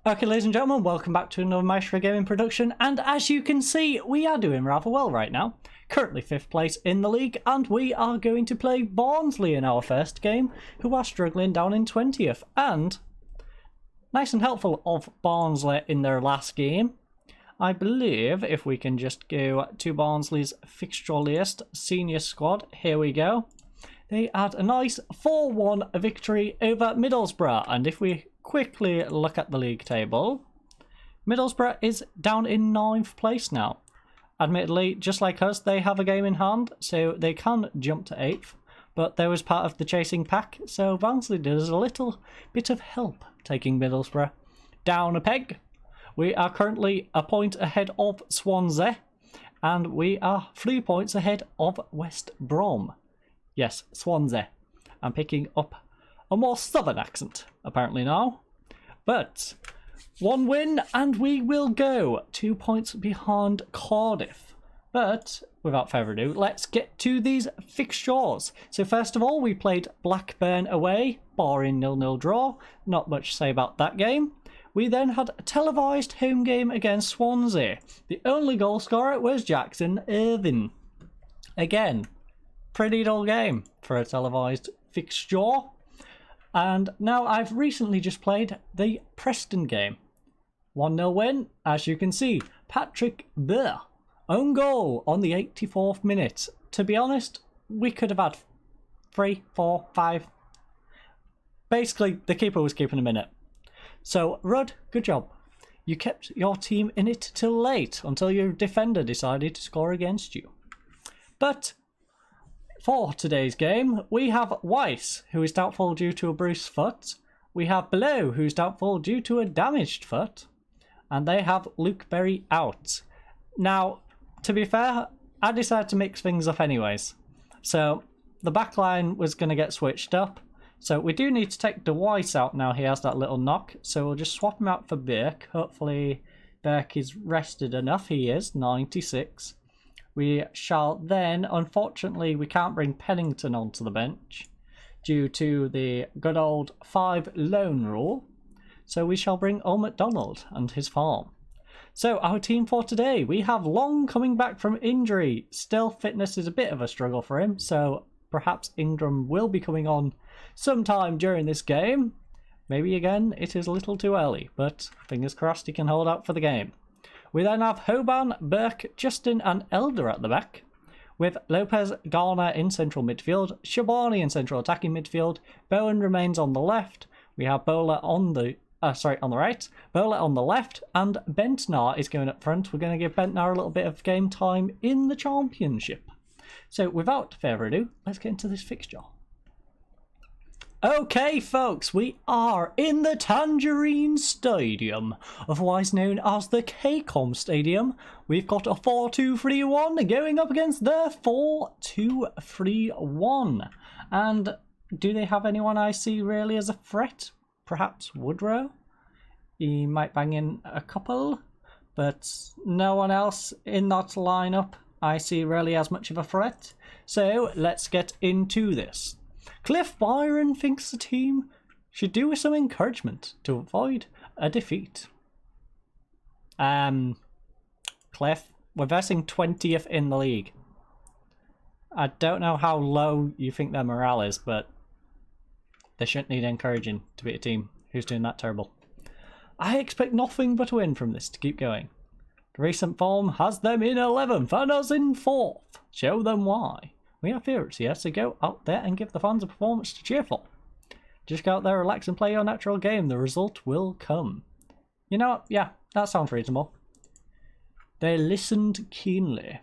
Okay, ladies and gentlemen, welcome back to another Maestro Gaming production, and as you can see, we are doing rather well right now. Currently 5th place in the league, and we are going to play Barnsley in our first game, who are struggling down in 20th. And, nice and helpful of Barnsley in their last game. I believe if we can just go to Barnsley's fixture list, senior squad, here we go. They had a nice 4-1 victory over Middlesbrough, and if we quickly look at the league table, Middlesbrough is down in 9th place now. Admittedly, just like us, they have a game in hand, so they can jump to 8th, but they was part of the chasing pack, so Barnsley does a little bit of help taking Middlesbrough down a peg. We are currently a point ahead of Swansea, and we are 3 points ahead of West Brom. Yes, Swansea. I'm picking up a more southern accent, apparently now. But, one win and we will go 2 points behind Cardiff. But, without further ado, let's get to these fixtures. So first of all, we played Blackburn away, barring 0-0 draw. Not much to say about that game. We then had a televised home game against Swansea. The only goal scorer was Jackson Irvine. Again, pretty dull game for a televised fixture. And now I've recently just played the Preston game. 1-0 win, as you can see. Patrick Burr, own goal on the 84th minute. To be honest, we could have had 3, 4, 5. Basically, the keeper was keeping a minute. So, Rudd, good job. You kept your team in it till late, until your defender decided to score against you. But for today's game, we have Weiss, who is doubtful due to a bruised foot. We have Below, who's doubtful due to a damaged foot. And they have Luke Berry out. Now, to be fair, I decided to mix things up anyways. So, the back line was going to get switched up. So, we do need to take the Weiss out now. He has that little knock. So, we'll just swap him out for Burke. Hopefully, Burke is rested enough. He is, 96. We shall then, unfortunately, we can't bring Pennington onto the bench due to the good old 5 loan rule. So we shall bring Old MacDonald and his farm. So our team for today, we have Long coming back from injury. Still, fitness is a bit of a struggle for him, so perhaps Ingram will be coming on sometime during this game. Maybe again, it is a little too early, but fingers crossed he can hold out for the game. We then have Hoban, Burke, Justin and Elder at the back, with Lopez, Garner in central midfield, Shabani in central attacking midfield, Bowen remains on the left, we have Bowler on the right, Bowler on the left, and Bentnar is going up front. We're going to give Bentnar a little bit of game time in the Championship. So without further ado, let's get into this fixture. Okay folks, we are in the Tangerine Stadium, otherwise known as the KCOM Stadium. We've got a 4-2-3-1 going up against the 4-2-3-1. And do they have anyone I see really as a threat? Perhaps Woodrow? He might bang in a couple, but no one else in that lineup I see really as much of a threat. So let's get into this. Cliff Byron thinks the team should do with some encouragement to avoid a defeat. Cliff, we're versing 20th in the league. I don't know how low you think their morale is, but they shouldn't need encouraging to beat a team who's doing that terrible. I expect nothing but a win from this to keep going. The recent form has them in 11th and us in 4th. Show them why. We are furious here, so go out there and give the fans a performance to cheer for. Just go out there, relax and play your natural game. The result will come. You know what? Yeah, that sounds reasonable. They listened keenly.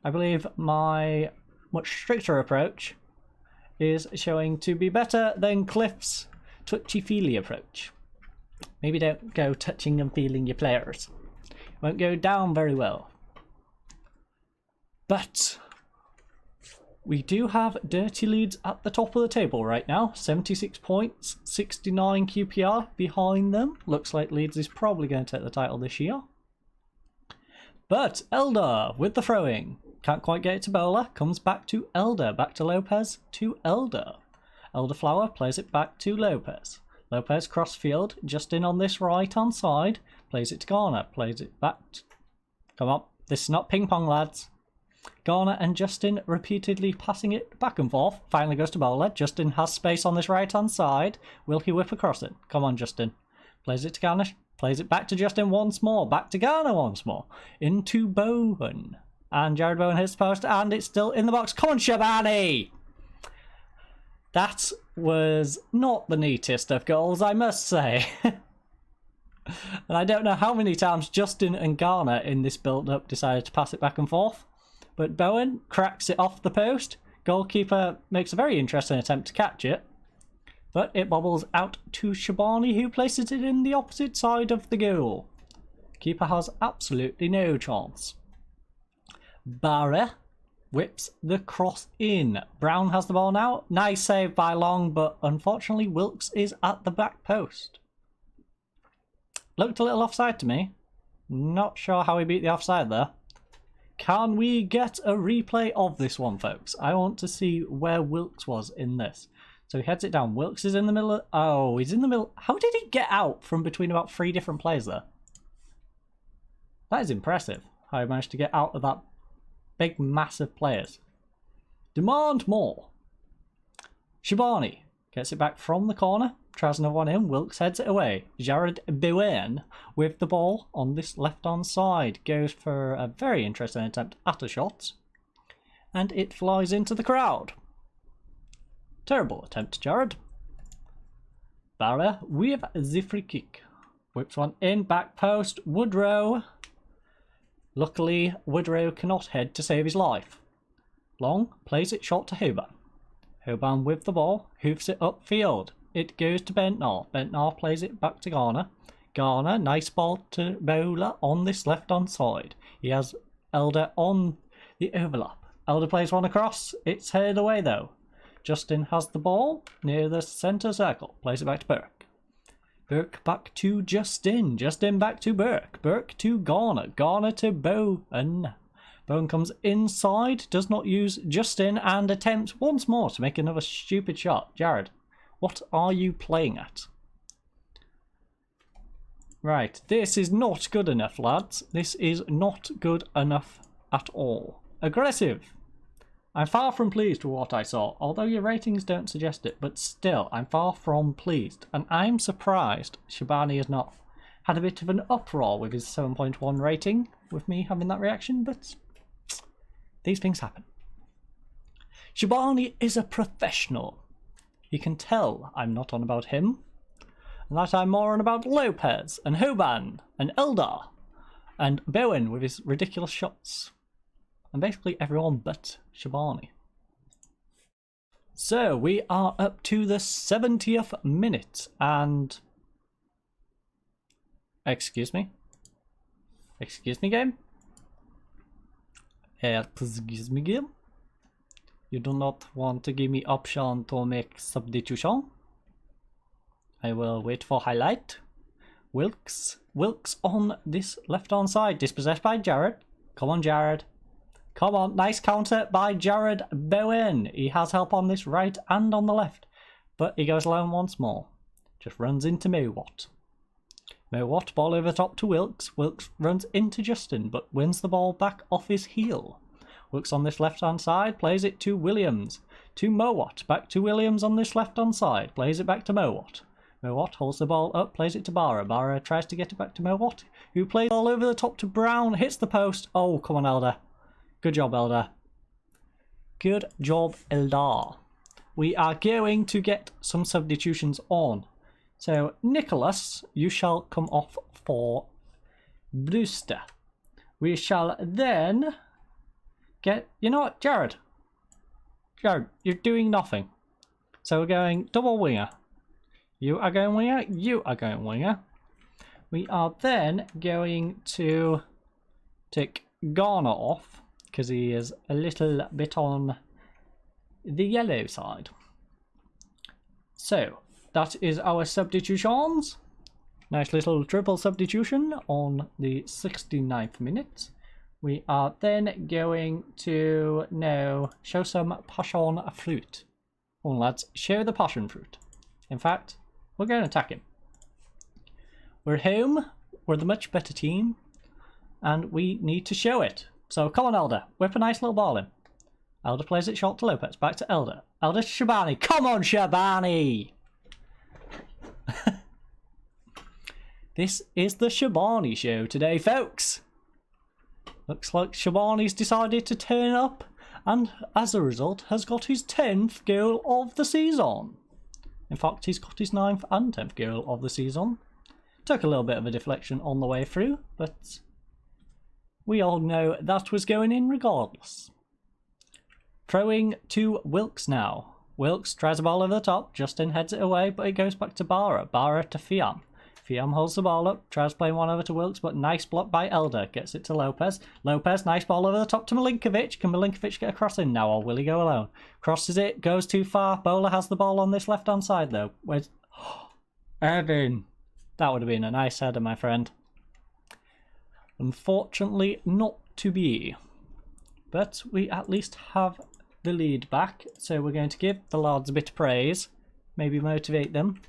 I believe my much stricter approach is showing to be better than Cliff's touchy-feely approach. Maybe don't go touching and feeling your players. Won't go down very well. But we do have Dirty Leeds at the top of the table right now. 76 points, 69 QPR behind them. Looks like Leeds is probably going to take the title this year. But Elder with the throwing. Can't quite get it to Bowler. Comes back to Elder. Back to Lopez to Elder. Elderflower plays it back to Lopez. Lopez cross field, Justin on this right hand side, plays it to Garner, plays it back. Come on, this is not ping pong, lads. Garner and Justin repeatedly passing it back and forth. Finally goes to Bowler. Justin has space on this right hand side. Will he whip across it? Come on, Justin. Plays it to Garner. Plays it back to Justin once more. Back to Garner once more. Into Bowen. And Jared Bowen hits the post and it's still in the box. Come on, Shabani! That was not the neatest of goals, I must say. And I don't know how many times Justin and Garner in this build-up decided to pass it back and forth. But Bowen cracks it off the post. Goalkeeper makes a very interesting attempt to catch it. But it bobbles out to Shabani, who places it in the opposite side of the goal. Keeper has absolutely no chance. Barra whips the cross in. Brown has the ball now. Nice save by Long, but unfortunately Wilkes is at the back post. Looked a little offside to me. Not sure how he beat the offside there. Can we get a replay of this one, folks? I want to see where Wilkes was in this. So he heads it down. Wilkes is in the middle of... Oh, he's in the middle... How did he get out from between about 3 different players there? That is impressive. How he managed to get out of that big, massive players. Demand more. Shabani gets it back from the corner. Tries another one in. Wilkes heads it away. Jared Bowen with the ball on this left-hand side. Goes for a very interesting attempt at a shot. And it flies into the crowd. Terrible attempt, Jared. Barra with the free kick. Whips one in. Back post. Woodrow. Luckily, Woodrow cannot head to save his life. Long plays it short to Hoban. Hoban with the ball. Hoofs it upfield. It goes to Bentnar. Bentnar plays it back to Garner. Garner, nice ball to Bowler on this left-hand side. He has Elder on the overlap. Elder plays one across. It's headed away though. Justin has the ball near the centre circle. Plays it back to Burke. Burke back to Justin. Justin back to Burke. Burke to Garner. Garner to Bowen. Bowen comes inside. Does not use Justin and attempts once more to make another stupid shot. Jared, what are you playing at? Right, this is not good enough, lads. This is not good enough at all. Aggressive. I'm far from pleased with what I saw, although your ratings don't suggest it, but still, I'm far from pleased. And I'm surprised Shabani has not had a bit of an uproar with his 7.1 rating, with me having that reaction, but these things happen. Shabani is a professional. You can tell I'm not on about him, and that I'm more on about Lopez, and Hoban, and Eldar, and Bowen with his ridiculous shots. And basically everyone but Shabani. So we are up to the 70th minute, and... Excuse me? Excuse me, game? Excuse me, game? You do not want to give me option to make substitution? I will wait for highlight. Wilkes on this left-hand side. Dispossessed by Jared. Come on, Jared. Come on. Nice counter by Jared Bowen. He has help on this right and on the left. But he goes alone once more. Just runs into Mowat. Mowat, ball over the top to Wilkes. Wilkes runs into Justin, but wins the ball back off his heel. Wilkes on this left-hand side, plays it to Williams. To Mowat, back to Williams on this left-hand side, plays it back to Mowat. Mowat holds the ball up, plays it to Barra. Barra tries to get it back to Mowat, who plays all over the top to Brown, hits the post. Oh, come on, Elder. Good job, Elder. Good job, Eldar. We are going to get some substitutions on. So, Nicholas, you shall come off for Brewster. We shall then get... You know what, Jared? Jared, you're doing nothing. So we're going double winger. You are going winger. You are going winger. We are then going to take Garner off because he is a little bit on the yellow side. So that is our substitutions. Nice little triple substitution on the 69th minute. We are then going to now show some passion fruit. Come on, lads, show the passion fruit. In fact, we're going to attack him. We're home. We're the much better team. And we need to show it. So come on, Elder. Whip a nice little ball in. Elder plays it short to Lopez. Back to Elder. Elder to Shabani. Come on, Shabani! This is the Shabani show today, folks. Looks like Shabani's decided to turn up. And as a result, has got his 10th goal of the season. In fact, he's got his 9th and 10th goal of the season. Took a little bit of a deflection on the way through, but we all know that was going in regardless. Throwing to Wilkes now. Wilkes tries a ball over the top, Justin heads it away, but it goes back to Barra. Barra to Fiam. Fiam holds the ball up, tries playing one over to Wilkes, but nice block by Elder. Gets it to Lopez. Lopez, nice ball over the top to Milinkovic. Can Milinkovic get a cross in now, or will he go alone? Crosses it, goes too far. Bowler has the ball on this left-hand side, though. Where's Evan? That would have been a nice header, my friend. Unfortunately, not to be. But we at least have the lead back, so we're going to give the lads a bit of praise, maybe motivate them.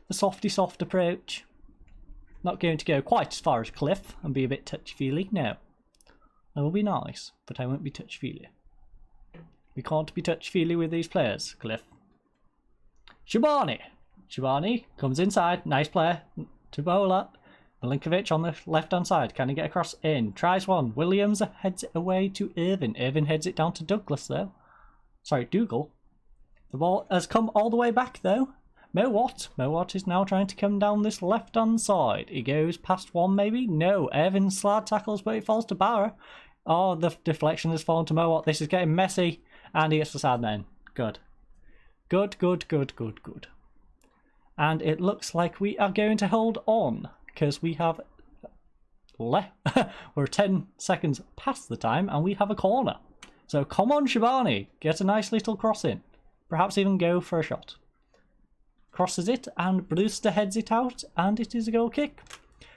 The softy soft approach. Not going to go quite as far as Cliff and be a bit touchy-feely, no. I will be nice, but I won't be touchy-feely. We can't be touchy-feely with these players, Cliff. Shabani! Shabani comes inside, nice player, to Bowler. Milinkovic on the left-hand side. Can he get across in? Tries one. Williams heads it away to Irvin. Irvin heads it down to Douglas, though. Sorry, Dougal. The ball has come all the way back, though. Mowat. Mowat is now trying to come down this left-hand side. He goes past one, maybe? No. Irvin slide tackles, but it falls to Barra. Oh, the deflection has fallen to Mowat. This is getting messy. And he gets the side man. Good. Good, good, good, good, good. And it looks like we are going to hold on, because we have we're 10 seconds past the time and we have a corner. So come on, Shabani, get a nice little cross in. Perhaps even go for a shot. Crosses it and Brewster heads it out and it is a goal kick.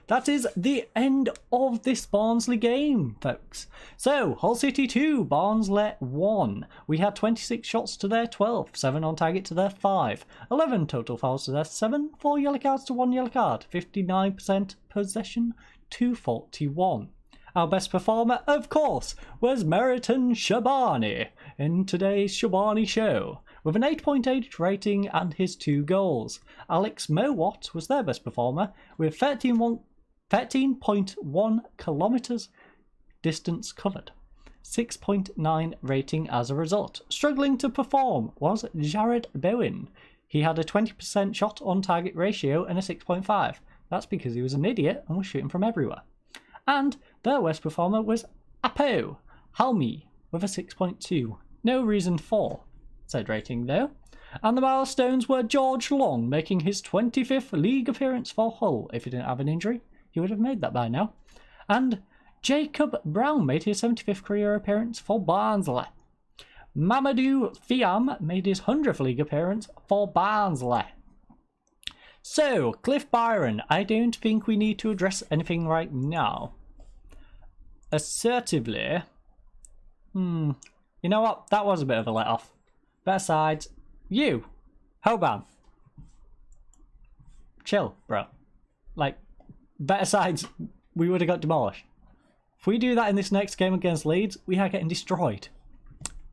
That is the end of this Barnsley game, folks. So, Hull City 2, Barnsley 1. We had 26 shots to their 12, 7 on target to their 5, 11 total fouls to their 7, 4 yellow cards to 1 yellow card, 59% possession to 41. Our best performer, of course, was Meriton Shabani in today's Shabani show, with an 8.8 rating and his 2 goals. Alex Mowat was their best performer, with 13.1 kilometres distance covered. 6.9 rating as a result. Struggling to perform was Jared Bowen. He had a 20% shot on target ratio and a 6.5. That's because he was an idiot and was shooting from everywhere. And their worst performer was Apo Halmi with a 6.2. No reason for said rating though. And the milestones were George Long making his 25th league appearance for Hull. If he didn't have an injury, he would have made that by now. And Jacob Brown made his 75th career appearance for Barnsley. Mamadou Fiam made his 100th league appearance for Barnsley. So, Cliff Byron, I don't think we need to address anything right now. Assertively, you know what? That was a bit of a let-off. Better sides, you, Hoban. Chill, bro. Like, better sides, we would have got demolished. If we do that in this next game against Leeds, we are getting destroyed.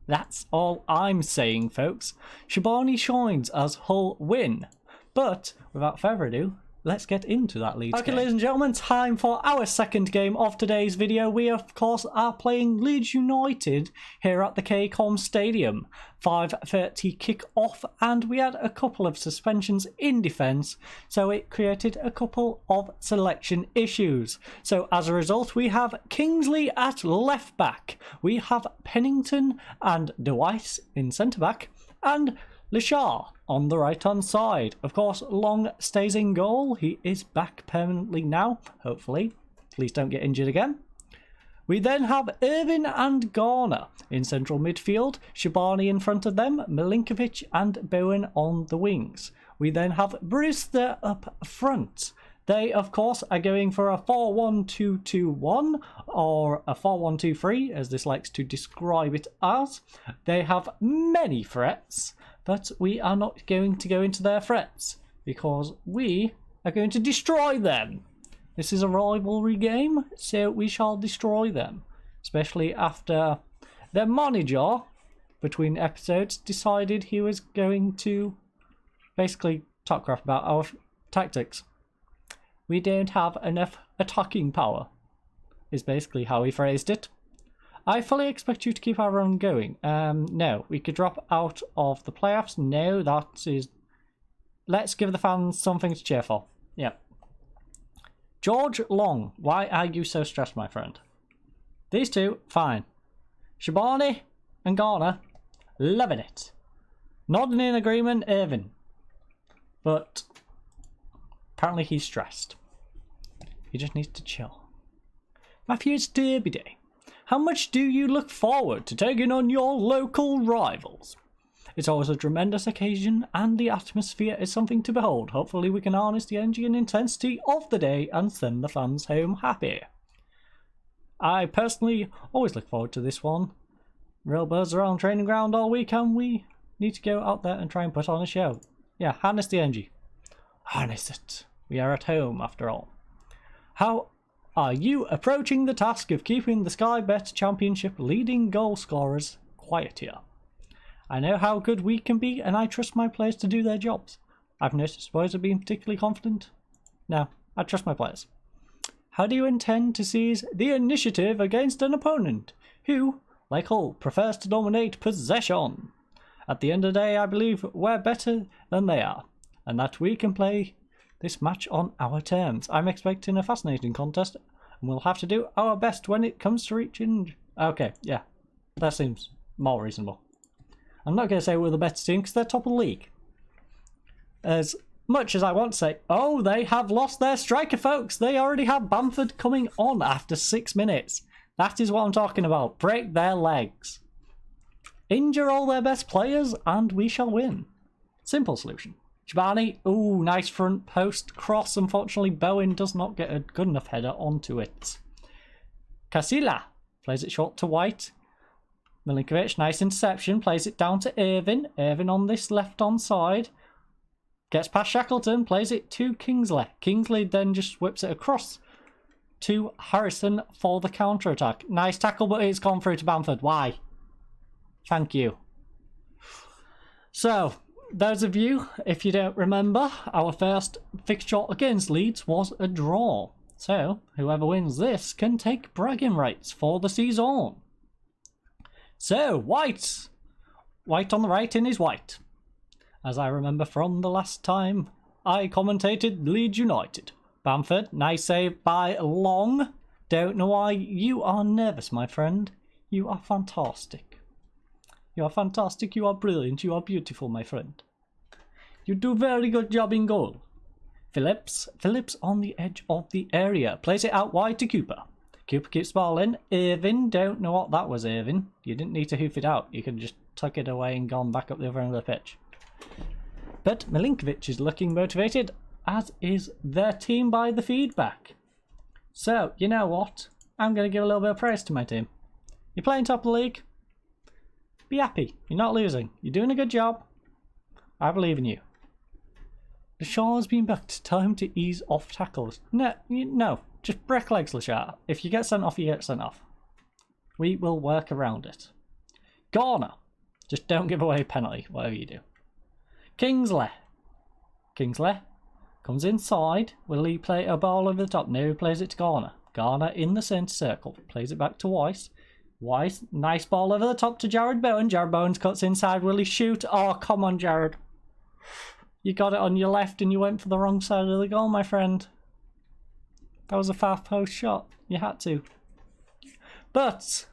That's all I'm saying, folks. Shabani shines as Hull win. But, without further ado, let's get into that Leeds game. Okay, ladies and gentlemen, time for our second game of today's video. We, of course, are playing Leeds United here at the KCOM Stadium. 5:30 kick-off, and we had a couple of suspensions in defence, so it created a couple of selection issues. So, as a result, we have Kingsley at left-back. We have Pennington and Dwight in centre-back, and Lashar on the right-hand side. Of course, Long stays in goal. He is back permanently now, hopefully. Please don't get injured again. We then have Irvin and Garner in central midfield, Shabani in front of them, Milinkovic and Bowen on the wings. We then have Brewster up front. They, of course, are going for a 4-1-2-2-1 or a 4-1-2-3, as this likes to describe it as. They have many threats, but we are not going to go into their threats. because we are going to destroy them. This is a rivalry game, so we shall destroy them. Especially after their manager, between episodes, decided he was going to basically talk crap about our tactics. We don't have enough attacking power, is basically how he phrased it. I fully expect you to keep our run going. No, we could drop out of the playoffs. No, that is... Let's give the fans something to cheer for. Yeah. George Long, why are you so stressed, my friend? These two, fine. Shabani and Garner, loving it. Nodding in agreement, Irvin. But apparently he's stressed. He just needs to chill. Matthew, it's Derby Day. How much do you look forward to taking on your local rivals? It's always a tremendous occasion, and the atmosphere is something to behold. Hopefully we can harness the energy and intensity of the day and send the fans home happy. I personally always look forward to this one. Real buzz around training ground all week, and we need to go out there and try and put on a show. Yeah, harness the energy. Harness it. We are at home, after all. How are you approaching the task of keeping the Sky Bet Championship leading goal scorers quiet here? I know how good we can be, and I trust my players to do their jobs. I've noticed boys have been particularly confident. No, I trust my players. How do you intend to seize the initiative against an opponent who, like Hull, prefers to dominate possession? At the end of the day, I believe we're better than they are, and that we can play this match on our terms. I'm expecting a fascinating contest, and we'll have to do our best when it comes to reaching... Okay, yeah, that seems more reasonable. I'm not going to say we're the better team because they're top of the league. As much as I want to say, oh, they have lost their striker, folks. They already have Bamford coming on after 6 minutes. That is what I'm talking about. Break their legs. Injure all their best players and we shall win. Simple solution. Shabani, ooh, nice front post cross. Unfortunately, Bowen does not get a good enough header onto it. Casilla plays it short to White. Milinkovic, nice interception, plays it down to Irvin. Irvin on this left-hand side. Gets past Shackleton, plays it to Kingsley. Kingsley then just whips it across to Harrison for the counter-attack. Nice tackle, but it's gone through to Bamford. Why? Thank you. So, those of you, if you don't remember, our first fixture against Leeds was a draw. So, whoever wins this can take bragging rights for the season. So, White. White on the right in his white. As I remember from the last time I commentated Leeds United. Bamford, nice save by Long. Don't know why you are nervous, my friend. You are fantastic. You are fantastic, you are brilliant, you are beautiful, my friend. You do very good job in goal. Phillips on the edge of the area. Plays it out wide to Cooper. Cooper keeps the ball in. Irvin, don't know what that was, Irvin. You didn't need to hoof it out. You could just tuck it away and gone back up the other end of the pitch. But Milinkovic is looking motivated, as is their team by the feedback. So, you know what? I'm going to give a little bit of praise to my team. You're playing top of the league. Be happy. You're not losing. You're doing a good job. I believe in you. Lashaw's been back. Tell him to ease off tackles. No. Just break legs, Lashar. If you get sent off, you get sent off. We will work around it. Garner. Just don't give away a penalty, whatever you do. Kingsley comes inside. Will he play a ball over the top? No, he plays it to Garner. Garner in the centre circle. Plays it back to Weiss. Weiss, nice ball over the top to Jared Bowen. Jared Bowen cuts inside. Will he shoot? Oh, come on, Jared. You got it on your left and you went for the wrong side of the goal, my friend. That was a far post shot. You had to. But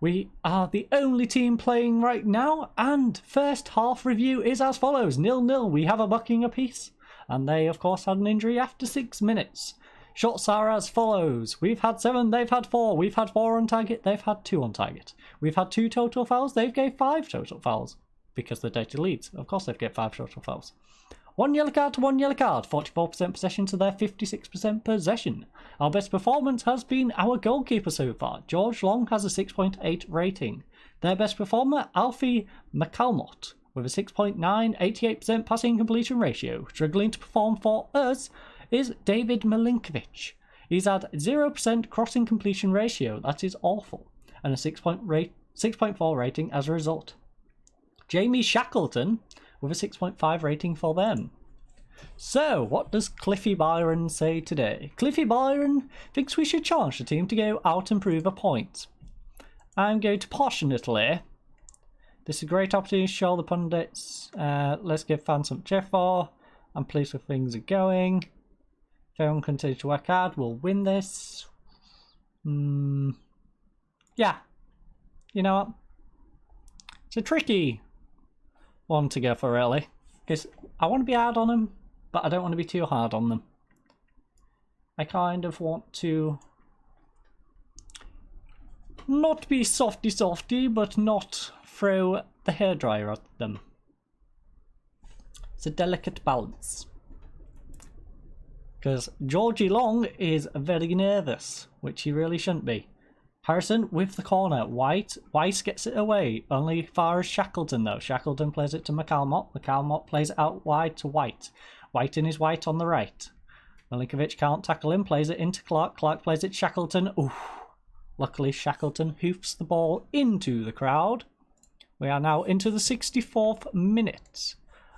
we are the only team playing right now, and first half review is as follows. 0-0. We have a bucking apiece, and they, of course, had an injury after 6 minutes. Shots are as follows. We've had 7, they've had 4. We've had 4 on target, they've had 2 on target. We've had 2 total fouls, they've gave 5 total fouls. Because they're dated Leeds. Of course they've got 5 total fouls. 1 yellow card to 1 yellow card. 44% possession to their 56% possession. Our best performance has been our goalkeeper so far. George Long has a 6.8 rating. Their best performer, Alfie McCalmont, with a 6.9, 88% passing completion ratio. Struggling to perform for us is David Milinkovic. He's had 0% crossing completion ratio. That is awful. And a 6.4 rating as a result. Jamie Shackleton with a 6.5 rating for them. So, what does Cliffy Byron say today? Cliffy Byron thinks we should challenge the team to go out and prove a point. I'm going to passionately. This is a great opportunity to show the pundits. Let's give fans some cheer for. I'm pleased with things are going. If everyone continues to work hard, we'll win this. Yeah. You know what? It's a tricky one to go for, really. Because I want to be hard on them, but I don't want to be too hard on them. I kind of want to not be softy, but not throw the hairdryer at them. It's a delicate balance. Because Georgie Long is very nervous, which he really shouldn't be. Harrison with the corner. White gets it away. Only far as Shackleton though. Shackleton plays it to McCalmont. McCalmont plays it out wide to White. White in his White on the right. Milinkovic can't tackle him. Plays it into Clark. Clark plays it to Shackleton. Ooh. Luckily Shackleton hoofs the ball into the crowd. We are now into the 64th minute.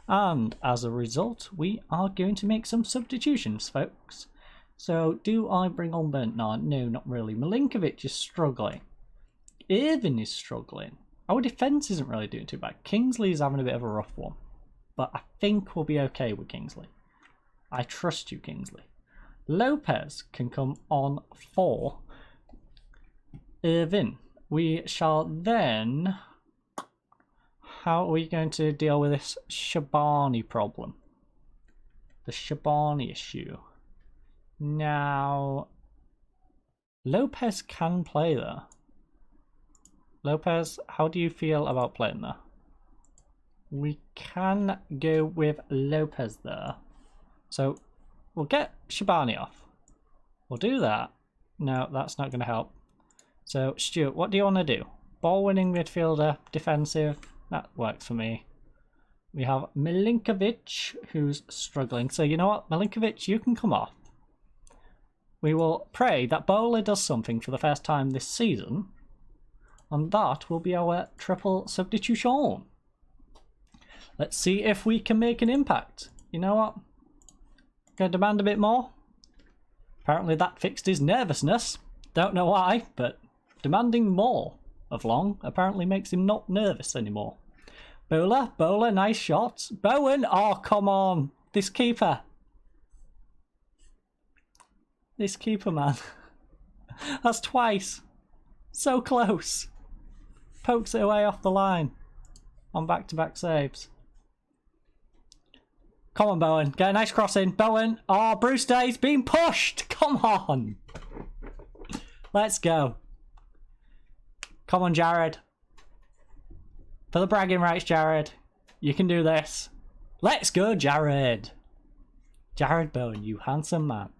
And as a result, we are going to make some substitutions, folks. So, do I bring on Bernard? No, not really. Milinkovic is struggling. Irvin is struggling. Our defence isn't really doing too bad. Kingsley is having a bit of a rough one. But I think we'll be okay with Kingsley. I trust you, Kingsley. Lopez can come on for Irvin. We shall then... How are we going to deal with this Shabani problem? The Shabani issue. Now, Lopez can play there. Lopez, how do you feel about playing there? We can go with Lopez there. So, we'll get Shabani off. We'll do that. No, that's not going to help. So, Stuart, what do you want to do? Ball-winning midfielder, defensive. That works for me. We have Milinkovic, who's struggling. So, you know what? Milinkovic, you can come off. We will pray that Bowler does something for the first time this season, and that will be our triple substitution. Let's see if we can make an impact. You know what? Gonna demand a bit more. Apparently that fixed his nervousness. Don't know why, but demanding more of Long apparently makes him not nervous anymore. Bowler, nice shot. Bowen, oh come on, this keeper. This keeper, man. That's twice. So close. Pokes it away off the line. On back-to-back saves. Come on, Bowen. Get a nice cross in. Bowen. Oh, Brewster, he's being pushed. Come on. Let's go. Come on, Jared. For the bragging rights, Jared. You can do this. Let's go, Jared. Jared Bowen, you handsome man.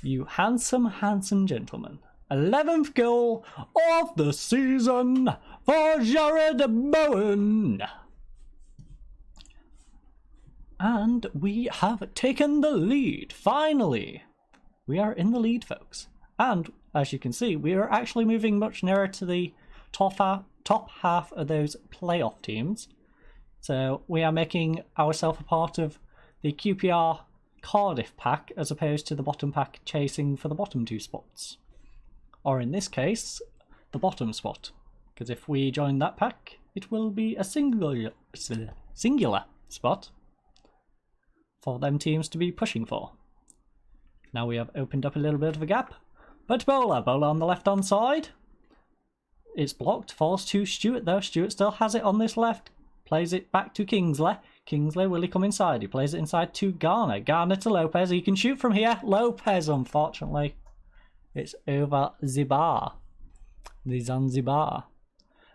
You handsome gentleman. 11th goal of the season for Jared Bowen. And we have taken the lead, finally. We are in the lead, folks. And, as you can see, we are actually moving much nearer to the top half of those playoff teams. So, we are making ourselves a part of the QPR Cardiff pack as opposed to the bottom pack chasing for the bottom two spots. Or in this case, the bottom spot. Because if we join that pack, it will be a singular spot for them teams to be pushing for. Now we have opened up a little bit of a gap. But Bowler on the left-hand side. It's blocked, falls to Stewart though. Stewart still has it on this left. Plays it back to Kingsley. Kingsley, will he come inside? He plays it inside to Garner. Garner to Lopez. He can shoot from here. Lopez, unfortunately. It's over the bar. The Zanzibar.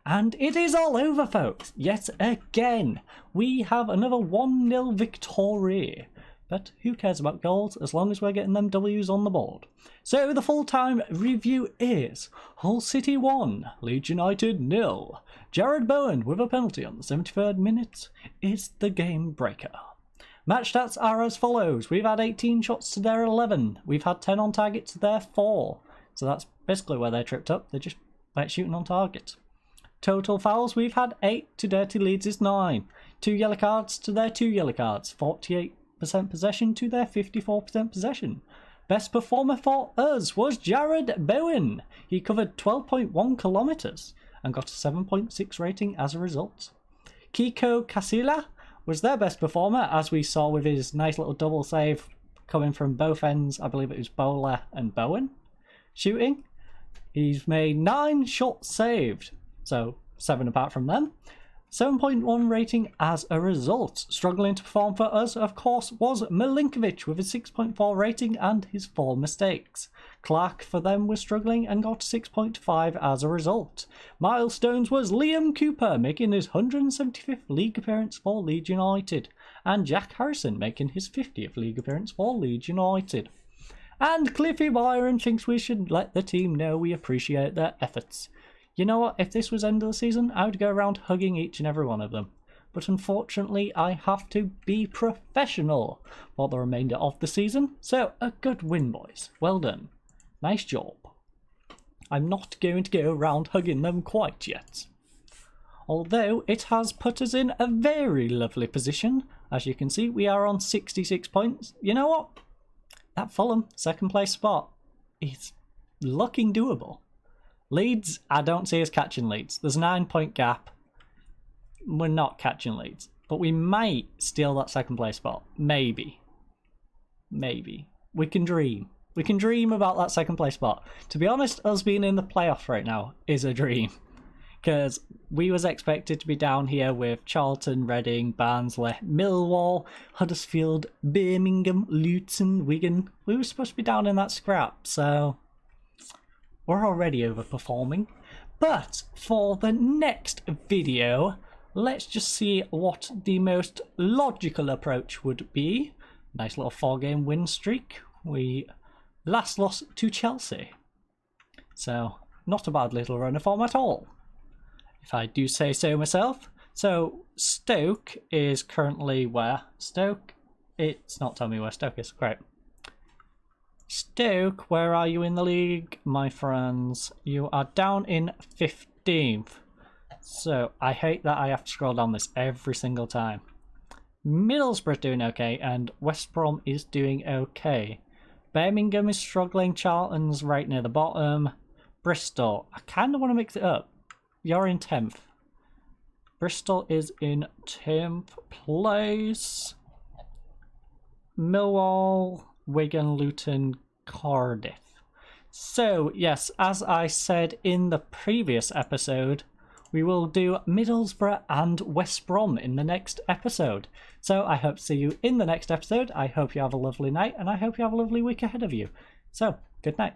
And it is all over, folks. Yet again, we have another 1-0 victory. But who cares about goals as long as we're getting them W's on the board? So the full-time review is Hull City 1, Leeds United 0. Jared Bowen with a penalty on the 73rd minute is the game breaker. Match stats are as follows. We've had 18 shots to their 11. We've had 10 on target to their 4. So that's basically where they're tripped up. They're just like shooting on target. Total fouls, we've had 8 to Dirty Leeds' 9. 2 yellow cards to their 2 yellow cards. 48% possession to their 54% possession. Best performer for us was Jared Bowen. He covered 12.1 kilometres and got a 7.6 rating as a result. Kiko Casilla was their best performer, as we saw with his nice little double save coming from both ends. I believe it was Bowler and Bowen shooting. He's made 9 shots saved, so 7 apart from them. 7.1 rating as a result. Struggling to perform for us, of course, was Milinkovic with a 6.4 rating and his 4 mistakes. Clark for them was struggling and got 6.5 as a result. Milestones was Liam Cooper making his 175th league appearance for Leeds United, and Jack Harrison making his 50th league appearance for Leeds United. And Cliffy Byron thinks we should let the team know we appreciate their efforts. You know what, if this was end of the season, I would go around hugging each and every one of them. But unfortunately, I have to be professional for the remainder of the season. So, a good win, boys. Well done. Nice job. I'm not going to go around hugging them quite yet. Although, it has put us in a very lovely position. As you can see, we are on 66 points. You know what? That Fulham second place spot is looking doable. Leeds, I don't see us catching Leeds. There's a 9-point gap. We're not catching Leeds. But we might steal that second place spot. Maybe. Maybe. We can dream. We can dream about that second place spot. To be honest, us being in the playoffs right now is a dream. Because we was expected to be down here with Charlton, Reading, Barnsley, Millwall, Huddersfield, Birmingham, Luton, Wigan. We were supposed to be down in that scrap, so we're already overperforming. But for the next video, let's just see what the most logical approach would be. Nice little 4-game win streak. We last lost to Chelsea. So, not a bad little run of form at all, if I do say so myself. So, Stoke is currently where? Stoke? It's not telling me where Stoke is. Great. Stoke, where are you in the league, my friends? You are down in 15th. So, I hate that I have to scroll down this every single time. Middlesbrough doing okay, and West Brom is doing okay. Birmingham is struggling, Charlton's right near the bottom. Bristol, I kind of want to mix it up. You're in 10th. Bristol is in 10th place. Millwall, Wigan, Luton, Cardiff. So, yes, as I said in the previous episode, we will do Middlesbrough and West Brom in the next episode. So, I hope to see you in the next episode. I hope you have a lovely night, and I hope you have a lovely week ahead of you. So, good night.